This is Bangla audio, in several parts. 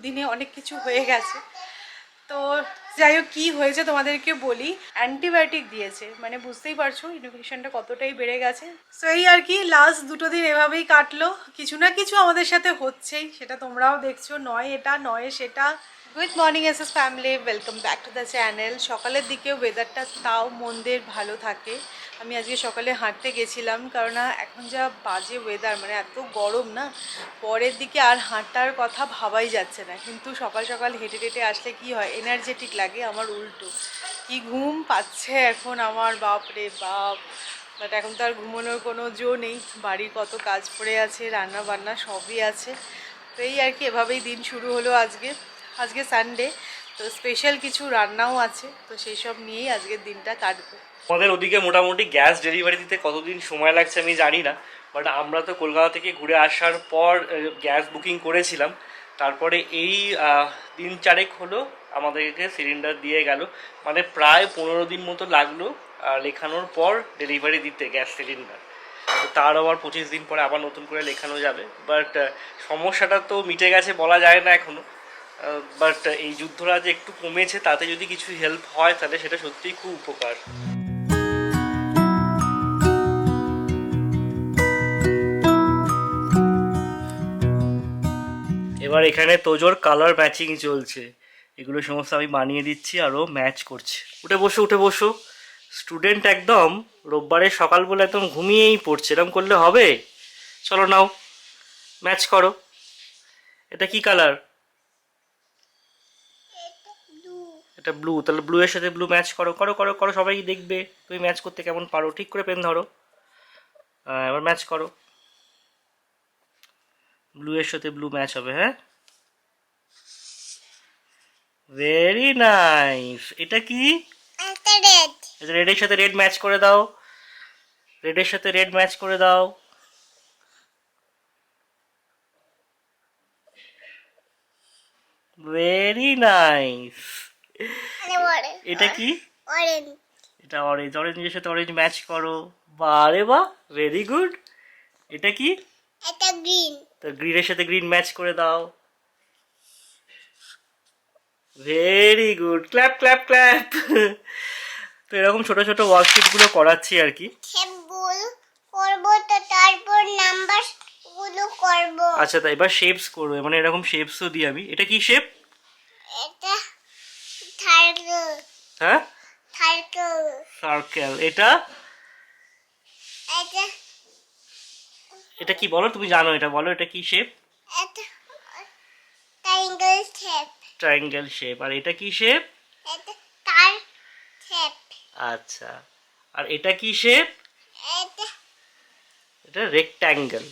দুদিনে অনেক কিছু হয়ে গেছে। তো যাই হোক, কী হয়েছে তোমাদেরকে বলি। অ্যান্টিবায়োটিক দিয়েছে, মানে বুঝতেই পারছো ইনফেকশনটা কতটাই বেড়ে গেছে। সো এই আর কি, লাস্ট 2 দিন এভাবেই কাটলো। কিছু না কিছু আমাদের সাথে হচ্ছেই, সেটা তোমরাও দেখছো, নয় এটা নয় সেটা। Good morning S S family, welcome back to the channel. সকালের দিকে ওয়েদারটা তাও মন্দের ভালো থাকে। আমি আজকে সকালে হাঁটতে গেছিলাম, কারণ এখন যা বাজে ওয়েদার, মানে এত গরম না, পরের দিকে আর হাঁটার কথা ভাবাই যাচ্ছে না। কিন্তু সকাল সকাল হেঁটে হেঁটে আসলে কি হয়, এনার্জেটিক লাগে। আমার উল্টো, কি ঘুম পাচ্ছে এখন আমার, বাপ রে বাপ। বাট এখন তো আর ঘুমানোর কোনো জো নেই, বাড়ির কত কাজ পড়ে আছে, রান্না বান্না সবই আছে। তো এই আর কি, এভাবেই দিন শুরু হলো আজকে সানডে, তো স্পেশাল কিছু রান্নাও আছে, তো সেই সব নিয়েই আজকের দিনটা কাটবে। আমাদের ওদিকে মোটামুটি গ্যাস ডেলিভারি দিতে কতদিন সময় লাগছে আমি জানি না, বাট আমরা তো কলকাতা থেকে ঘুরে আসার পর গ্যাস বুকিং করেছিলাম। তারপরে এই 3-4 হলো আমাদেরকে সিলিন্ডার দিয়ে গেল, মানে প্রায় 15 দিন মতো লাগলো লেখানোর পর ডেলিভারি দিতে গ্যাস সিলিন্ডার। তো তার আবার 25 দিন পরে আবার নতুন করে লেখানো যাবে। বাট সমস্যাটা তো মিটে গেছে বলা যায় না এখনও। বাট এই যুদ্ধটা যে একটু কমেছে, তাতে যদি কিছু হেল্প হয় তাহলে সেটা সত্যিই খুব উপকার। এবার এখানে তোজোর কালার ম্যাচিং চলছে, এগুলো সমস্ত আমি বানিয়ে দিচ্ছি আরও ম্যাচ করছে। উঠে বসো উঠে বসো, স্টুডেন্ট একদম রোববারের সকাল বলে একদম ঘুমিয়েই পড়ছে, এরকম করলে হবে? চলো নাও ম্যাচ করো। এটা কি কালার? এটা ব্লু, তাহলে ব্লু এর সাথে ব্লু ম্যাচ করো করো করো করো, সবাই দেখবে তুমি ম্যাচ করতে কেমন পারো। ঠিক করে পেন ধরো, এবার ম্যাচ করো। ব্লু এর সাথে ব্লু ম্যাচ হবে, হ্যাঁ, ভেরি নাইস। এটা কি? রেডের সাথে রেড ম্যাচ করে দাও, রেডের সাথে রেড ম্যাচ করে দাও। Very nice. এটা কি? অরেঞ্জ। এটা অরেঞ্জ, অরেঞ্জের সাথে অরেঞ্জ ম্যাচ করো। বারে বাহ, ভেরি গুড। এটা কি? এটা গ্রিন। তো গ্রিনের সাথে গ্রিন ম্যাচ করে দাও। Very good, clap clap clap. তো এরকম ছোট ছোট ওয়ার্কশিটগুলো করাচ্ছি আর কি। শেপগুলো করব, তো তারপর নাম্বার গুলো করব। আচ্ছা, তাই এবার শেপস করবে, মানে এরকম শেপসও দিই আমি। এটা কি শেপ? এটা সার্কেল। হ্যাঁ, সার্কেল। সার্কেল। এটা এটা এটা কি বলো, তুমি জানো এটা, বলো এটা কি শেপ? এটা ট্রায়াঙ্গেল শেপ। Triangle shape. আর এটা কি শেপ? এটা কার শেপ। আচ্ছা, আর এটা কি শেপ? এটা এটা রেক্ট্যাঙ্গেল।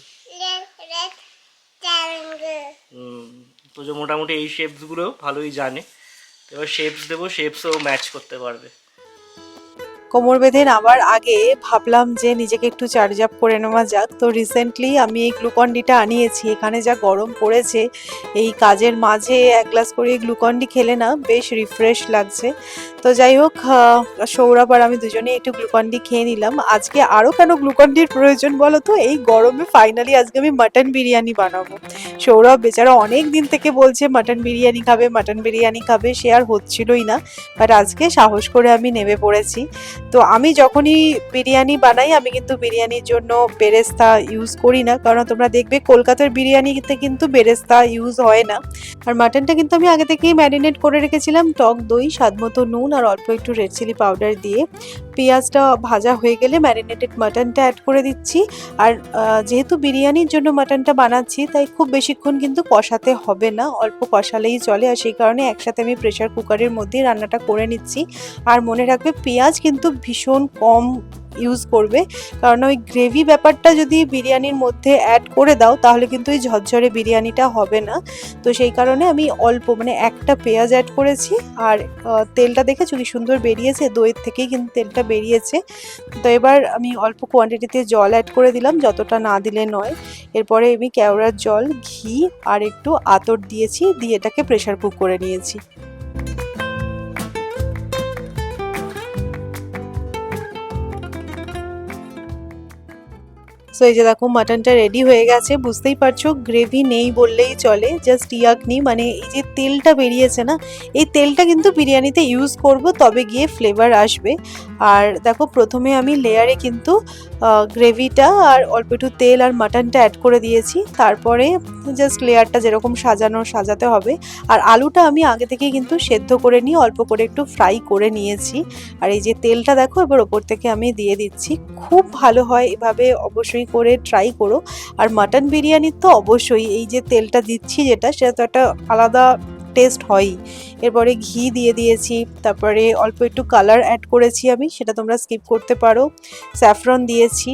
রেক্ট্যাঙ্গেল। তো যে মোটামুটি এই শেপসগুলো ভালোই জানে। তো এবার শেপস দেবো, শেপসও ম্যাচ করতে পারবে। কোমর বেঁধে নামার আগে ভাবলাম যে নিজেকে একটু চার্জ আপ করে নেওয়া যাক। তো রিসেন্টলি আমি এই গ্লুকন ডিটা আনিয়েছি। এখানে যা গরম পড়েছে, এই কাজের মাঝে 1 গ্লাস করে গ্লুকন ডি খেলে না বেশ রিফ্রেশ লাগছে। তো যাই হোক, সৌরভ আর আমি দুজনেই একটু গ্লুকন ডি খেয়ে নিলাম। আজকে আরও কেন গ্লুকন ডির প্রয়োজন বলো তো, এই গরমে ফাইনালি আজকে আমি মাটন বিরিয়ানি বানাবো। সৌরভ বেচারা অনেক দিন থেকে বলছে মাটন বিরিয়ানি খাবে, মাটন বিরিয়ানি খাবে, সে আর হচ্ছিলই না। বাট আজকে সাহস করে আমি নেমে পড়েছি। তো আমি যখনই বিরিয়ানি বানাই, আমি কিন্তু বিরিয়ানির জন্য বেরেস্তা ইউজ করি না, কারণ তোমরা দেখবে কলকাতার বিরিয়ানিতে কিন্তু বেরেস্তা ইউজ হয় না। আর মাটনটা কিন্তু আমি আগে থেকেই ম্যারিনেট করে রেখেছিলাম, টক দই, স্বাদমতো নুন আর অল্প একটু রেড চিলি পাউডার দিয়ে। পেঁয়াজটা ভাজা হয়ে গেলে ম্যারিনেটেড মাটনটা অ্যাড করে দিচ্ছি। আর যেহেতু বিরিয়ানির জন্য মাটনটা বানাচ্ছি, তাই খুব বেশিক্ষণ কিন্তু কষাতে হবে না, অল্প কষালেই চলে। আর সেই কারণে একসাথে আমি প্রেশার কুকারের মধ্যেই রান্নাটা করে নিচ্ছি। আর মনে রাখবে, পেঁয়াজ কিন্তু ভীষণ কম ইউজ করবে, কারণ ওই গ্রেভি ব্যাপারটা যদি বিরিয়ানির মধ্যে অ্যাড করে দাও, তাহলে কিন্তু ওই ঝরঝরে বিরিয়ানিটা হবে না। তো সেই কারণে আমি অল্প, মানে একটা পেঁয়াজ অ্যাড করেছি। আর তেলটা দেখেছো কি সুন্দর বেরিয়েছে, দইয়ের থেকেই কিন্তু তেলটা বেরিয়েছে। তো এবার আমি অল্প কোয়ান্টিটিতে জল অ্যাড করে দিলাম, যতটা না দিলে নয়। এরপরে আমি কেওড়ার জল, ঘি আর একটু আতর দিয়েছি, দিয়ে এটাকে প্রেশার কুক করে নিয়েছি। সো এই যে দেখো মাটনটা রেডি হয়ে গেছে, বুঝতেই পারছো গ্রেভি নেই বললেই চলে, জাস্ট ইয়াকনি, মানে এই যে তেলটা বেরিয়েছে না, এই তেলটা কিন্তু বিরিয়ানিতে ইউজ করব, তবে গিয়ে ফ্লেভার আসবে। আর দেখো প্রথমে আমি লেয়ারে কিন্তু গ্রেভিটা আর অল্প একটু তেল আর মাটনটা অ্যাড করে দিয়েছি, তারপরে জাস্ট লেয়ারটা যেরকম সাজাতে হবে। আর আলুটা আমি আগে থেকে কিন্তু সেদ্ধ করে নিয়ে অল্প করে একটু ফ্রাই করে নিয়েছি। আর এই যে তেলটা দেখো এবার ওপর থেকে আমি দিয়ে দিচ্ছি, খুব ভালো হয়, এভাবে অবশ্যই করে ট্রাই করো। আর মাটন বিরিয়ানির তো অবশ্যই এই যে তেলটা দিচ্ছি যেটা, সেটা তো একটা আলাদা টেস্ট হয়ই। এরপরে ঘি দিয়ে দিয়েছি, তারপরে অল্প একটু কালার অ্যাড করেছি আমি, সেটা তোমরা স্কিপ করতে পারো, স্যাফরন দিয়েছি।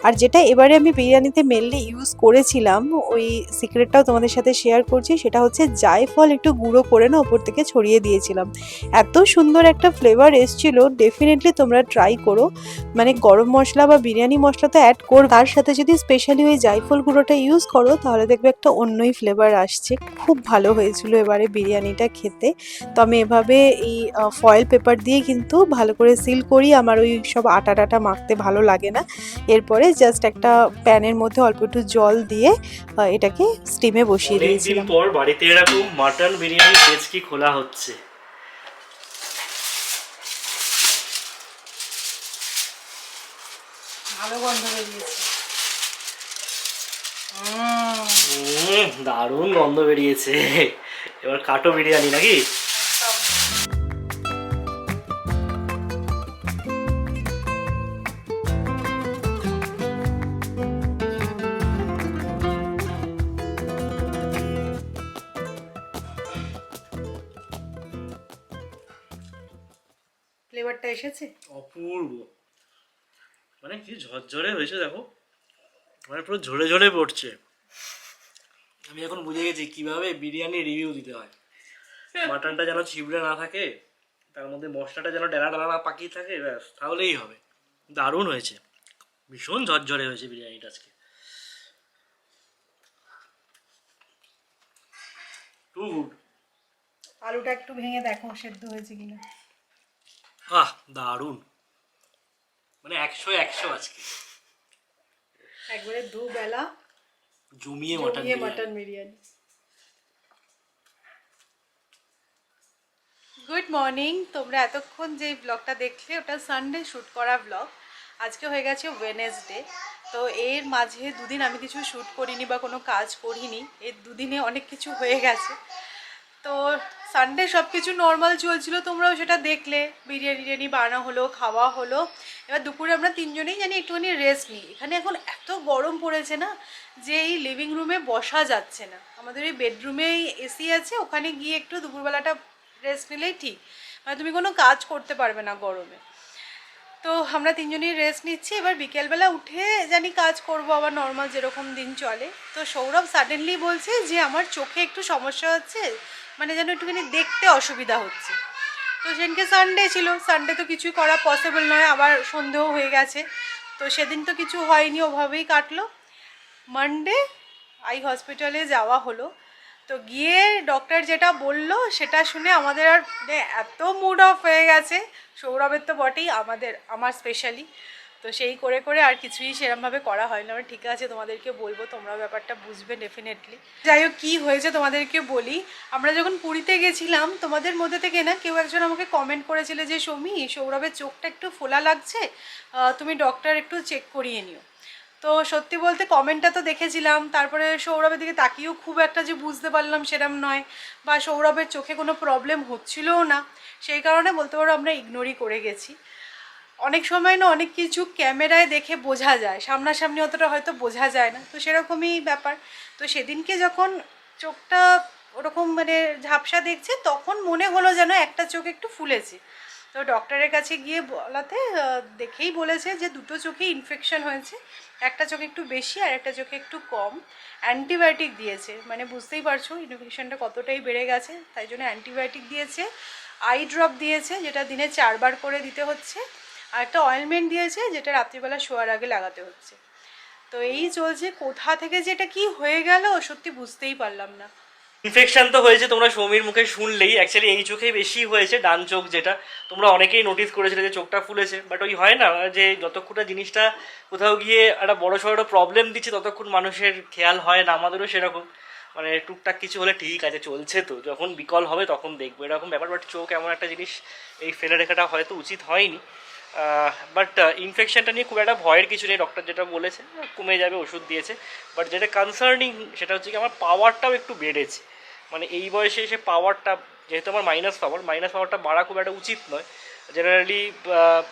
আর যেটা এবারে আমি বিরিয়ানিতে মেনলি ইউজ করেছিলাম, ওই সিক্রেটটাও তোমাদের সাথে শেয়ার করছি, সেটা হচ্ছে জায়ফল একটু গুঁড়ো করে না ওপর থেকে ছড়িয়ে দিয়েছিলাম, এত সুন্দর একটা ফ্লেভার এসছিল। ডেফিনেটলি তোমরা ট্রাই করো, মানে গরম মশলা বা বিরিয়ানি মশলা তো অ্যাড করো, তার সাথে যদি স্পেশালি ওই জায়ফল গুঁড়োটা ইউজ করো তাহলে দেখবে একটা অন্যই ফ্লেভার আসছে। খুব ভালো হয়েছিল এবারে বিরিয়ানিটা খেতে। তো আমি এভাবে এই ফয়েল পেপার দিয়ে কিন্তু ভালো করে সিল করি, আমার ওই সব আটা টাটা মাখতে ভালো লাগে না। এরপরে জাস্ট একটা প্যানের মধ্যে অল্প একটু জল দিয়ে এটাকে স্টিমে বসিয়ে অনেকদিন দিয়েছিলাম। পর বাড়িতে এরকম মাটন বিরিয়ানি পেচকি খোলা হচ্ছে। ভালো গন্ধ বেরিয়েছে। দারুণ গন্ধ বেরিয়েছে। এবার কাটো বিরিয়ানি নাকি? ফ্লেভারটা এসেছে অপূর্ব, মানে কি ঝরঝরে হয়েছে দেখো, মানে পুরো ঝরে ঝরে পড়ছে। আমি এখন বুঝে গেছি কিভাবে বিরিয়ানি রিভিউ দিতে হয়। মাটনটা যেন ছিবড়ে না থাকে, তার মধ্যে মশলাটা যেন ডেলা ডেলা না পাকিয়ে থাকে, ব্যাস তাহলেই হবে। দারুণ হয়েছে, ভীষণ ঝরঝরে হয়েছে বিরিয়ানিটা আজকে, টু গুড। আলুটা একটু ভেঙে দেখো সেদ্ধ হয়েছে কিনা। আহ দারুণ, মানে 100 আজকে একবারে দুবেলা জমিয়ে মাটন বিরিয়ানি। গুড মর্নিং, তোমরা এতক্ষণ যে ব্লগটা দেখলে ওটা সানডে শ্যুট করা ব্লগ। আজকে হয়ে গেছে ওয়েনেসডে, তো এর মাঝে দুদিন আমি কিছু শ্যুট করিনি বা কোনো কাজ করিনি, এর দুদিনে অনেক কিছু হয়ে গেছে। তো সানডে সব কিছু নর্মাল চলছিল, তোমরাও সেটা দেখলে, বিরিয়ানি বানানো হলো, খাওয়া হলো। এবার দুপুরে আমরা তিনজনেই জানি একটুখানি রেস্ট নিই। এখানে এখন এত গরম পড়েছে না যে এই লিভিং রুমে বসা যাচ্ছে না, আমাদের এই বেডরুমেই এসি আছে, ওখানে গিয়ে একটু দুপুরবেলাটা রেস্ট নিলেই ঠিক, মানে তুমি কোনো কাজ করতে পারবে না গরমে। তো আমরা তিনজনই রেস্ট নিচ্ছি, এবার বিকেলবেলা উঠে জানি কাজ করব আবার নর্মাল যেরকম দিন চলে। তো সৌরভ সাডেনলি বলছে যে আমার চোখে একটু সমস্যা হচ্ছে, মানে যেন একটুখানি দেখতে অসুবিধা হচ্ছে। তো সেদিনকে সানডে ছিল, সানডে তো কিছুই করা পসিবল নয়, আবার সন্ধেও হয়ে গেছে, তো সেদিন তো কিছু হয়নি, ওভাবেই কাটলো। মানডে আই হসপিটালে যাওয়া হলো, তো গিয়ে ডক্টর যেটা বললো সেটা শুনে আমাদের আর এত মুড অফ হয়ে গেছে, সৌরভের তো বটেই, আমার স্পেশালি। তো সেই করে করে আর কিছুই সেরকমভাবে করা হয় না। আমার ঠিক আছে, তোমাদেরকে বলবো, তোমরা ব্যাপারটা বুঝবে ডেফিনেটলি। যাই হোক, কী হয়েছে তোমাদেরকে বলি। আমরা যখন পুরীতে গেছিলাম, তোমাদের মধ্যে থেকে না কেউ একজন আমাকে কমেন্ট করেছিল যে সৌমি, সৌরভের চোখটা একটু ফোলা লাগছে, তুমি ডক্টর একটু চেক করিয়ে নিও। তো সত্যি বলতে কমেন্টটা তো দেখেছিলাম, তারপরে সৌরভের দিকে তাকিয়েও খুব একটা যে বুঝতে পারলাম সেরম নয়, বা সৌরভের চোখে কোনো প্রবলেম হচ্ছিলও না, সেই কারণে বলতে পারো আমরা ইগনোরই করে গেছি। অনেক সময় না অনেক কিছু ক্যামেরায় দেখে বোঝা যায়, সামনাসামনি অতটা হয়তো বোঝা যায় না, তো সেরকমই ব্যাপার। তো সেদিনকে যখন চোখটা ওরকম মানে ঝাপসা দেখছে, তখন মনে হলো যেন একটা চোখ একটু ফুলেছে। তো ডক্টরের কাছে গিয়ে বলাতে দেখেই বলেছে যে দুটো চোখে ইনফেকশন হয়েছে, একটা চোখে একটু বেশি আর একটা চোখে একটু কম। অ্যান্টিবায়োটিক দিয়েছে, মানে বুঝতেই পারছো ইনফেকশনটা কতটাই বেড়ে গেছে, তাই জন্য অ্যান্টিবায়োটিক দিয়েছে, আই ড্রপ দিয়েছে যেটা দিনে 4 বার করে দিতে হচ্ছে, আর একটা অয়েলমেন্ট দিয়েছে যেটা রাত্রিবেলা শোয়ার আগে লাগাতে হচ্ছে। তো এই চলছে, কোথা থেকে যেটা কি হয়ে গেল সত্যি বুঝতেই পারলাম না। ইনফেকশন তো হয়েছে, তোমরা সৌমির মুখে শুনলেই। অ্যাকচুয়ালি এই চোখেই বেশি হয়েছে, ডান চোখ যেটা। তোমরা অনেকেই নোটিস করেছিলে যে চোখটা ফুলেছে, বাট ওই হয় না যে যতক্ষণ না জিনিসটা কোথাও গিয়ে একটা বড় সড়ো প্রবলেম দিচ্ছে ততক্ষণ মানুষের খেয়াল হয় না। আমাদেরও সেরকম, মানে টুকটাক কিছু হলে ঠিক আছে চলছে, তো যখন বিকল হবে তখন দেখবো এরকম ব্যাপার। বাট চোখ এমন একটা জিনিস, এই ফেলে রেখাটা হয়তো উচিত হয়নি। বাট ইনফেকশনটা নিয়ে খুব একটা ভয়ের কিছু নেই, ডক্টর যেটা বলেছে কমে যাবে, ওষুধ দিয়েছে। বাট যেটা কনসার্নিং সেটা হচ্ছে কি আমার পাওয়ারটাও একটু বেড়েছে। মানে এই বয়সে এসে পাওয়ারটা, যেহেতু আমার মাইনাস পাওয়ারটা বাড়া খুব একটা উচিত নয়। জেনারেলি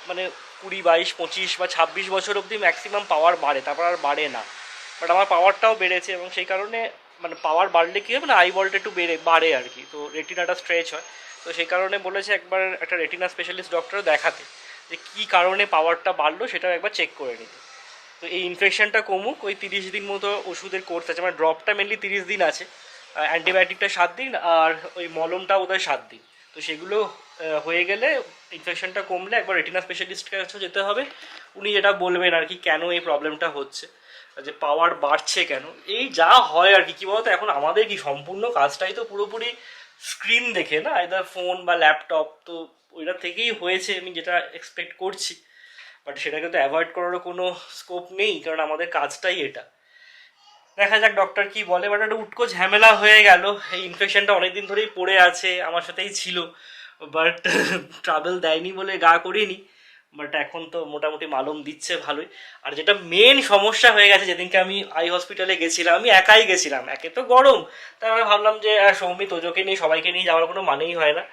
মানে 20, 22, 25 বা 26 বছর অবধি ম্যাক্সিমাম পাওয়ার বাড়ে, তারপর আর বাড়ে না। বাট আমার পাওয়ারটাও বেড়েছে এবং সেই কারণে মানে পাওয়ার বাড়লে কী হবে না, আই বলটা একটু বাড়ে আর কি, তো রেটিনাটা স্ট্রেচ হয়। তো সেই কারণে বলেছে একবার একটা রেটিনা স্পেশালিস্ট ডক্টর দেখাতে, যে কী কারণে পাওয়ারটা বাড়লো সেটাও একবার চেক করে নিতে। তো এই ইনফেকশনটা কমুক, ওই 30 দিন মতো ওষুধের কোর্স আছে, মানে ড্রপটা মেনলি 30 দিন আছে, অ্যান্টিবায়োটিকটা 7 দিন, আর ওই মলমটা বোধহয় 7 দিন। তো সেগুলো হয়ে গেলে, ইনফেকশনটা কমলে একবার রেটিনা স্পেশালিস্টের কাছে যেতে হবে। উনি যেটা বলবেন আর কি কেন এই প্রবলেমটা হচ্ছে, যে পাওয়ার বাড়ছে কেন, এই যা হয় আর কি। কী বলতো, এখন আমাদের কি সম্পূর্ণ কাজটাই তো পুরোপুরি স্ক্রিন দেখে না, আইদার ফোন বা ল্যাপটপ, তো ওইটা থেকেই হয়েছে আমি যেটা এক্সপেক্ট করছি। বাট সেটাকে তো অ্যাভয়েড করারও কোনো স্কোপ নেই, কারণ আমাদের কাজটাই এটা। দেখা যাক ডক্টর কি বলে। বাট একটা উটকো ঝামেলা হয়ে গেল, এই ইনফেকশনটা অনেকদিন ধরেই পড়ে আছে, আমার সাথেই ছিল, বাট ট্রাভেল দেয়নি বলে গা করিনি। বাট এখন তো মোটামুটি মালুম দিচ্ছে ভালোই। আর যেটা মেন সমস্যা হয়ে গেছে, যেদিনকে আমি আই হসপিটালে গেছিলাম, আমি একাই গেছিলাম, একে তো গরম, তারপরে ভাবলাম যে সৌমি তোজোকে নিয়ে, সবাইকে নিয়ে যাওয়ার কোনো মানেই হয় না।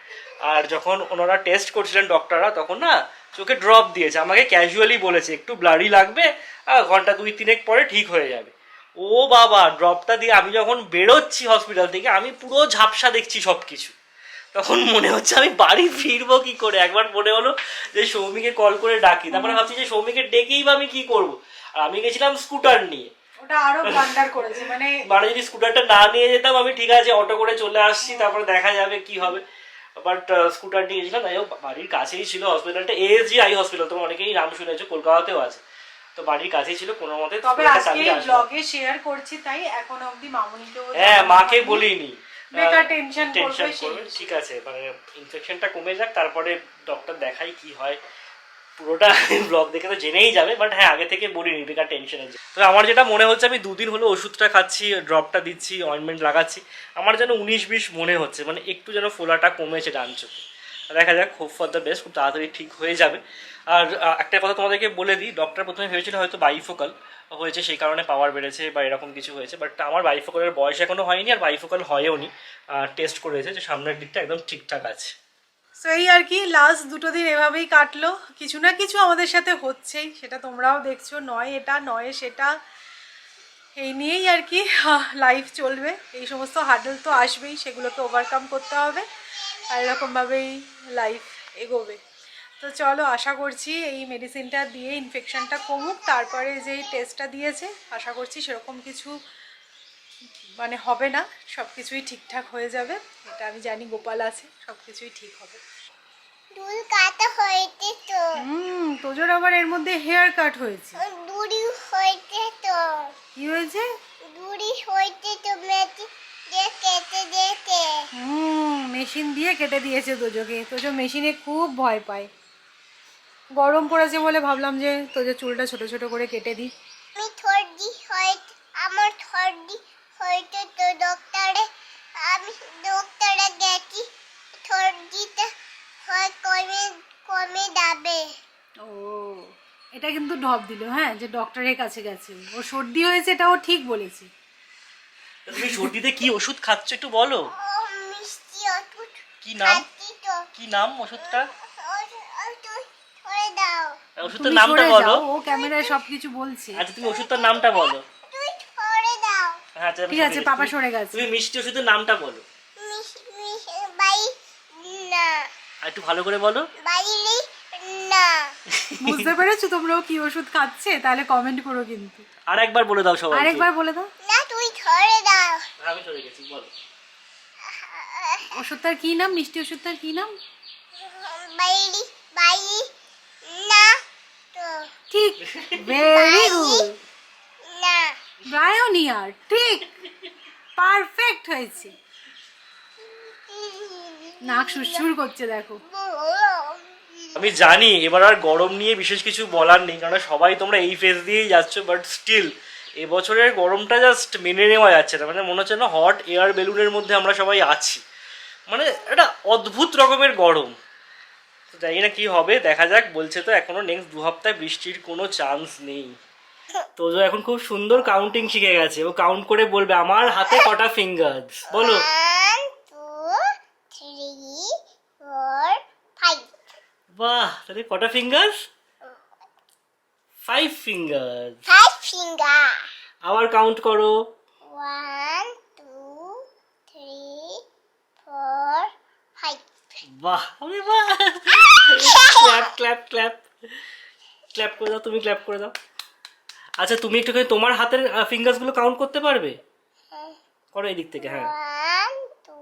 আর যখন ওনারা টেস্ট করছিলেন ডক্টররা, তখন না চোখে ড্রপ দিয়েছে, আমাকে ক্যাজুয়ালি বলেছে একটু ব্লারি লাগবে, ঘন্টা 2-3 পরে ঠিক হয়ে যাবে। ও বাবা, ড্রপটা দিয়ে আমি যখন বেরোচ্ছি হসপিটাল থেকে, আমি পুরো ঝাপসা দেখছি সব কিছু। তখন মনে হচ্ছে আমি বাড়ি ফিরবো কি করে। একবার মনে হলো যে সৌমিকে কল করে ডাকি, তারপরে ভাবছি যে সৌমিকে ডেকেই বা আমি কি করবো। আর আমি গেছিলাম স্কুটার নিয়ে, ওটা আরো ব্লান্ডার করেছে, মানে যদি স্কুটারটা না নিয়ে যেতাম আমি ঠিক আছে অটো করে চলে আসছি, তারপরে দেখা যাবে কি হবে। বাট স্কুটার নিয়ে গেছিলাম, যাই হোক বাড়ির কাছেই ছিল হসপিটালটা, এএসজি আই হসপিটাল, তোমরা অনেকেই নাম শুনেছো, কলকাতাতেও আছে। তো বাড়ির কাছেই ছিল, কোনো মতে তবে আজকে ব্লগে শেয়ার করছি, তাই এখনো অবধি মামুনিকেও, হ্যাঁ মাকে বলিনি, বেকার টেনশন টেনশন করবে। করবে, ঠিক আছে, মানে ইনফেকশনটা কমে যাক, তারপরে ডক্টর দেখাই কি হয়। পুরোটা ব্লগ দেখে তো জেনেই যাবে, বাট হ্যাঁ আগে থেকে বলিনি বেকার টেনশনে। তো আমার যেটা মনে হচ্ছে, আমি 2 দিন হলো ওষুধটা খাচ্ছি, ড্রপটা দিচ্ছি, অয়েন্টমেন্ট লাগাচ্ছি, আমার যেন 19-20 মনে হচ্ছে, মানে একটু যেন ফোলাটা কমেছে ডান চোখে। দেখা যাক, হোপ ফর দ্য বেস্ট, খুব তাড়াতাড়ি ঠিক হয়ে যাবে। আর একটা কথা তোমাদেরকে বলে দিই, ডক্টর প্রথমে ভেবেছিল হয়তো বাইফোকাল হয়েছে, সেই কারণে পাওয়ার বেড়েছে বা এরকম কিছু হয়েছে, বাট আমার বাইফোকালের বয়স এখনো হয়নি, আর বাইফোকাল হয়েও নি। টেস্ট করেছে যে সামনের দিকটা একদম ঠিকঠাক আছে। সো এই আর কি, লাস্ট 2 দিন এভাবেই কাটলো, কিছু না কিছু আমাদের সাথে হচ্ছেই, সেটা তোমরাও দেখছো, নয় এটা নয় সেটা, এই নিয়েই আর কি লাইফ চলবে। এই সমস্ত হার্ডেল তো আসবেই, সেগুলোকে ওভারকাম করতে হবে, আর এরকমভাবেই লাইফ এগোবে। তো চলো, আশা করছি এই মেডিসিনটা দিয়ে ইনফেকশনটা কমুক, তারপরে যেই টেস্টটা দিয়েছে আশা করছি সেরকম কিছু মানে হবে না, সব কিছুই ঠিকঠাক হয়ে যাবে। এটা আমি জানি, গোপাল আছে, সব কিছুই ঠিক হবে। চুল কাটা হয়েছে তো, তোজোর আবার এর মধ্যে হেয়ার কাট হয়েছে। দুড়ি হয়েছে তো, কি হয়েছে? দুড়ি হয়েছে তো, মেয়েটি যে কেটে দিয়েছে। মেশিন দিয়ে কেটে দিয়েছে তোজোকে। তোজো মেশিনে খুব ভয় পায়। গরম পড়েছে বলে ভাবলাম যে তোজোর চুলটা ছোট ছোট করে কেটে দিই। আমার সর্দি হয়েছে তো, আমি ডক্টরে গেছি, সর্দিটা হয় কমে কমে যাবে। ও, এটা কিন্তু ঢপ দিল, হ্যাঁ, যে ডক্টরের কাছে গেছে, ওর সর্দি হয়েছে, এটা ও ঠিক বলেছে। তুমি সর্দিতে কি ওষুধ খাচ্ছ একটু বলো। মিষ্টি ওষুধ। কি নাম? খাচ্ছি তো। কি নাম ওষুধটা? ধরে দাও। ওষুধটার তুমি নামটা সরে বলো। যাও, ও ক্যামেরায় সবকিছু বলছে। আচ্ছা তুমি ওষুধটার নামটা বলো। তুই ধরে দাও। হ্যাঁ আচ্ছা, আমি ঠিক আছে, সরে পাপা গেছি। সরে গেছে। তুমি মিষ্টি ওষুধের নামটা বলো। বাই না। আর একটু ভালো করে বলো। বাইরে না। বুঝতে পেরেছো তোমরাও কি ওষুধ খাচ্ছে? তাহলে কমেন্ট করো কিন্তু। আর একবার বলে দাও সবাই। আরেকবার বলে দাও। না তুই ধরে দাও। আমি সরে গেছি, বলো। ওষুধটার কি নাম? মিষ্টি ওষুধটার কি নাম? বাইরে বাইরে না তো। ঠিক, ভেরি গুড। না। ব্রায়োনিয়ার, ঠিক, পারফেক্ট হয়েছে। নাক সুরসুর করছে দেখো। আমি জানি এবার আর গরম নিয়ে বিশেষ কিছু বলার নেই, কারণ সবাই তোমরা এই ফেজ দিয়েই যাচ্ছ, বাট স্টিল এবছরের গরমটা জাস্ট মেনে নেওয়া যাচ্ছে না। মানে মনে হচ্ছে না হট এয়ার বেলুনের মধ্যে আমরা সবাই আছি, মানে একটা অদ্ভুত রকমের গরম। তো জানি না কি হবে, দেখা যাক। বলছে তো এখনো নেক্সট 2 সপ্তাহে বৃষ্টির কোনো চান্স নেই। তো ও এখন খুব সুন্দর কাউন্টিং শিখে গেছে, ও কাউন্ট করে বলবে আমার হাতে কটা ফিঙ্গার্স, বলো। 1 2 3 4 5। বাহ, তাহলে কটা ফিঙ্গার্স? 5 ফিঙ্গার্স। 5 finger। আবার কাউন্ট করো। 1 2 3 4 5। বাহ, আরে বাহ। ক্ল্যাপ ক্ল্যাপ ক্ল্যাপ ক্ল্যাপ করে দাও, তুমি ক্ল্যাপ করে দাও। আচ্ছা, তুমি একটুখানি তোমার হাতের ফিঙ্গার্স গুলো কাউন্ট করতে পারবে? করো এই দিক থেকে। হ্যাঁ, 1 2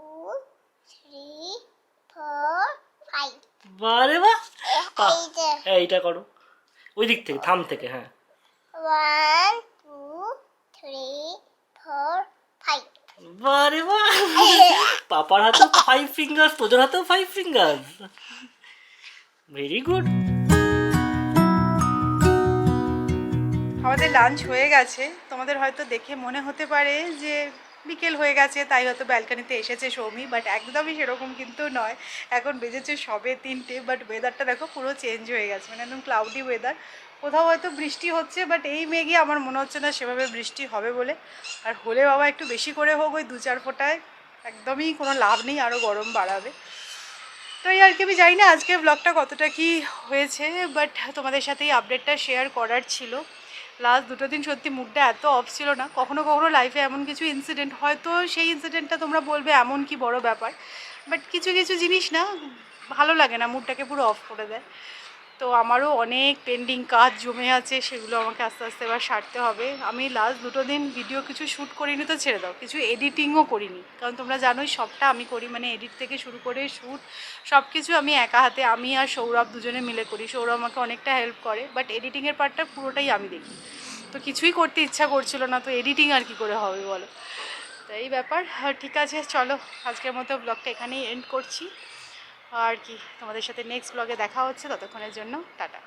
3 4 5। বারে বাহ। এই যে এইটা করো ওই দিক থেকে, থাম থেকে। হ্যাঁ, 1 2 3 4 5। বারে বাহ। পাপার হাতেও 5 ফিঙ্গার্স, তোদের হাতেও 5 ফিঙ্গার্স। Very good. আমাদের লাঞ্চ হয়ে গেছে। তোমাদের হয়তো দেখে মনে হতে পারে যে বিকেল হয়ে গেছে তাই হয়তো ব্যালকানিতে এসেছে সৌমি, বাট একদমই সেরকম কিন্তু নয়। এখন বেজেছে সবে 3টে, বাট ওয়েদারটা দেখো পুরো চেঞ্জ হয়ে গেছে, মানে একদম ক্লাউডি ওয়েদার। কোথাও হয়তো বৃষ্টি হচ্ছে, বাট এই মেঘে আমার মনে হচ্ছে না সেভাবে বৃষ্টি হবে বলে। আর হলে বাবা একটু বেশি করে হোক, ওই 2-4 ফোঁটায় একদমই কোনো লাভ নেই, আরও গরম বাড়াবে। তো এই আর কি, আমি জানি না আজকে ব্লগটা কতটা কি হয়েছে, বাট তোমাদের সাথে এই আপডেটটা শেয়ার করার ছিল। লাস্ট 2 দিন সত্যি মুডটা এত অফ ছিল না। কখনো কখনো লাইফে এমন কিছু ইনসিডেন্ট, হয়তো সেই ইনসিডেন্টটা তোমরা বলবে এমন কি বড় ব্যাপার, বাট কিছু কিছু জিনিস না ভালো লাগে না, মুডটাকে পুরো অফ করে দেয়। তো আমারও অনেক পেন্ডিং কাজ জমে আছে, সেগুলো আমাকে আস্তে আস্তে এবার সারতে হবে। আমি লাস্ট 2 দিন ভিডিও কিছু শ্যুট করিনি তো ছেড়ে দাও, কিছু এডিটিংও করিনি, কারণ তোমরা জানোই সবটা আমি করি, মানে এডিট থেকে শুরু করে শ্যুট সব কিছু আমি একা হাতে, আমি আর সৌরভ দুজনে মিলে করি। সৌরভ আমাকে অনেকটা হেল্প করে, বাট এডিটিংয়ের পার্টটা পুরোটাই আমি দেখি। তো কিছুই করতে ইচ্ছা করছিল না, তো এডিটিং আর কি করে হবে বলো। তো এই ব্যাপার। ঠিক আছে, চলো আজকের মতো ব্লগটা এখানেই এন্ড করছি। আর কি, তোমাদের সাথে নেক্সট ব্লগে দেখা হচ্ছে, ততক্ষণের জন্য টাটা।